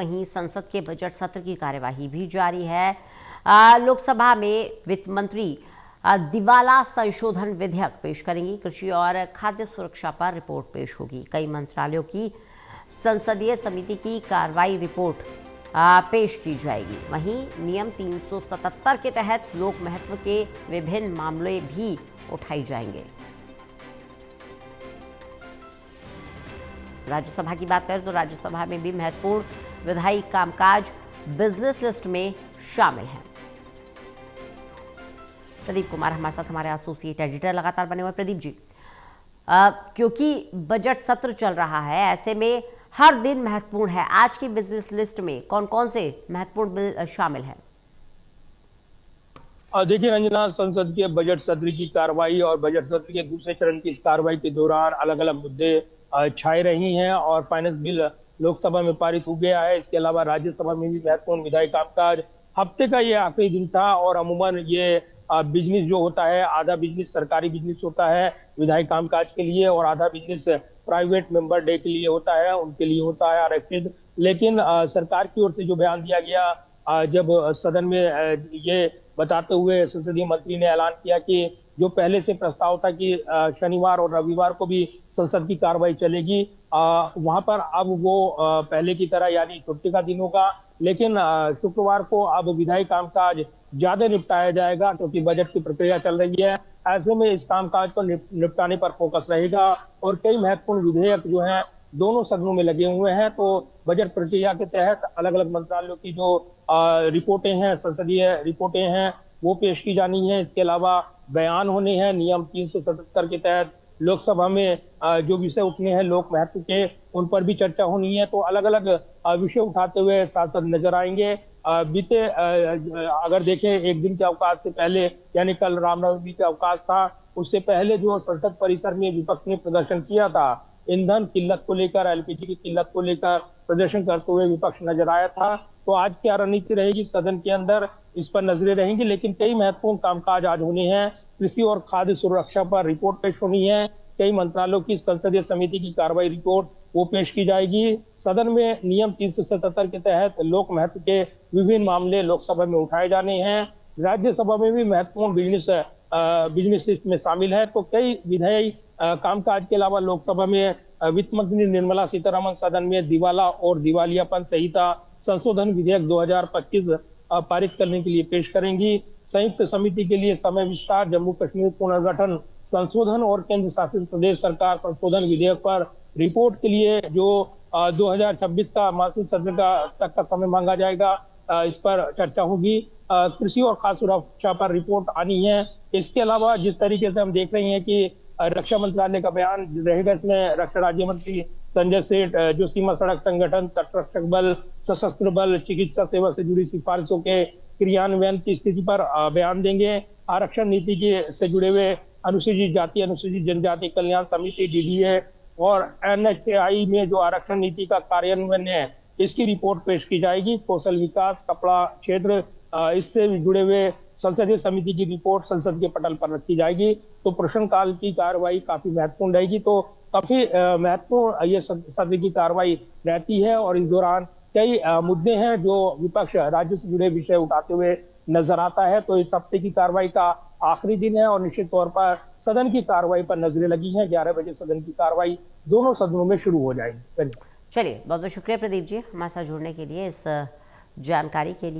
वहीं संसद के बजट सत्र की कार्यवाही भी जारी है। लोकसभा में वित्त मंत्री दिवाला संशोधन विधेयक पेश करेंगी। कृषि और खाद्य सुरक्षा पर रिपोर्ट पेश होगी। कई मंत्रालयों की संसदीय समिति की कार्रवाई रिपोर्ट पेश की जाएगी। वहीं नियम 377 के तहत लोक महत्व के विभिन्न मामले भी उठाए जाएंगे। राज्यसभा की बात करें तो राज्यसभा में भी महत्वपूर्ण विधायी कामकाज बिजनेस लिस्ट में शामिल है। प्रदीप कुमार हमारे साथ, हमारे एसोसिएट एडिटर लगातार बने हुए। प्रदीप जी, क्योंकि बजट सत्र चल रहा है, ऐसे में हर दिन महत्वपूर्ण है। आज की बिजनेस लिस्ट में कौन कौन से महत्वपूर्ण बिल शामिल है? देखिए रंजना, संसद के बजट सत्र की कार्रवाई और बजट सत्र के दूसरे चरण की इस कार्रवाई के दौरान अलग अलग मुद्दे छाए रही हैं और फाइनेंस बिल लोकसभा में पारित हो गया है। इसके अलावा राज्यसभा में भी महत्वपूर्ण विधायी कामकाज, हफ्ते का ये आखिरी दिन था और अमूमन ये बिजनेस जो होता है, आधा बिजनेस सरकारी बिजनेस होता है विधायी कामकाज के लिए और आधा बिजनेस प्राइवेट मेंबर डे के लिए होता है, उनके लिए होता है आरक्षित। लेकिन सरकार की ओर से जो बयान दिया गया जब सदन में ये बताते हुए संसदीय मंत्री ने ऐलान किया कि जो पहले से प्रस्ताव था कि शनिवार और रविवार को भी संसद की कार्रवाई चलेगी, वहां पर अब वो पहले की तरह यानी छुट्टी का दिन होगा, लेकिन शुक्रवार को अब विधायी कामकाज ज्यादा निपटाया जाएगा क्योंकि बजट की प्रक्रिया चल रही है। ऐसे में इस कामकाज को निपटाने पर फोकस रहेगा और कई महत्वपूर्ण विधेयक जो हैं दोनों सदनों में लगे हुए हैं। तो बजट प्रक्रिया के तहत अलग अलग मंत्रालयों की जो रिपोर्टें हैं, संसदीय रिपोर्टें हैं, वो पेश की जानी है। इसके अलावा बयान होने हैं। नियम 377 के तहत लोकसभा में जो विषय उठने हैं लोक महत्व के, उन पर भी चर्चा होनी है। तो अलग अलग विषय उठाते हुए सांसद नजर आएंगे। बीते अगर देखें एक दिन के अवकाश से पहले यानी कल रामनवमी का अवकाश था, उससे पहले जो संसद परिसर में विपक्ष ने प्रदर्शन किया था, ईंधन किल्लत को लेकर, एलपीजी की किल्लत को लेकर प्रदर्शन करते हुए विपक्ष नजर आया था। तो आज क्या रणनीति रहेगी सदन के अंदर, इस पर नजरें रहेंगी। लेकिन कई महत्वपूर्ण कामकाज आज होने हैं। कृषि और खाद्य सुरक्षा पर रिपोर्ट पेश होनी है। कई मंत्रालयों की संसदीय समिति की कार्रवाई रिपोर्ट वो पेश की जाएगी। सदन में नियम 377 के तहत लोक महत्व के विभिन्न मामले लोकसभा में उठाए जाने हैं। राज्यसभा में भी महत्वपूर्ण बिजनेस लिस्ट में शामिल है। तो कई विधायी कामकाज के अलावा लोकसभा में वित्त मंत्री निर्मला सीतारमण सदन में दिवाला और दिवालियापन संहिता संशोधन विधेयक 2025 पारित करने के लिए पेश करेंगी। संयुक्त समिति के लिए समय विस्तार, जम्मू कश्मीर पुनर्गठन संशोधन और केंद्र शासित प्रदेश सरकार संशोधन विधेयक पर रिपोर्ट के लिए जो 2026 का मानसून सत्र का तक का समय मांगा जाएगा, इस पर चर्चा होगी। कृषि और खाद्य सुरक्षा पर रिपोर्ट आनी है। इसके अलावा जिस तरीके से हम देख रहे हैं कि रक्षा मंत्रालय का बयान रहेगा, इसमें रक्षा राज्य मंत्री संजय सेठ जो सीमा सड़क संगठन, तटरक्षक बल, सशस्त्र बल, चिकित्सा सेवा से जुड़ी सिफारिशों के क्रियान्वयन की स्थिति पर बयान देंगे। आरक्षण नीति के से जुड़े हुए अनुसूचित जाति, अनुसूचित जनजाति कल्याण समिति डीडीए और एनएचएआई में जो आरक्षण नीति का कार्यान्वयन है, इसकी रिपोर्ट पेश की जाएगी। कौशल विकास, कपड़ा क्षेत्र, इससे जुड़े हुए संसदीय समिति की रिपोर्ट संसद के पटल पर रखी जाएगी। तो प्रश्नकाल की कार्रवाई काफी महत्वपूर्ण रहेगी। तो काफी महत्वपूर्ण ये सत्र की कार्रवाई रहती है और इस दौरान कई मुद्दे हैं जो विपक्ष राज्य से जुड़े विषय उठाते हुए नजर आता है। तो इस हफ्ते की कार्रवाई का आखिरी दिन है और निश्चित तौर पर सदन की कार्रवाई पर नजरें लगी हैं। 11 बजे सदन की कार्रवाई दोनों सदनों में शुरू हो जाएगी। चलिए, बहुत बहुत शुक्रिया प्रदीप जी हमारे साथ जुड़ने के लिए, इस जानकारी के लिए।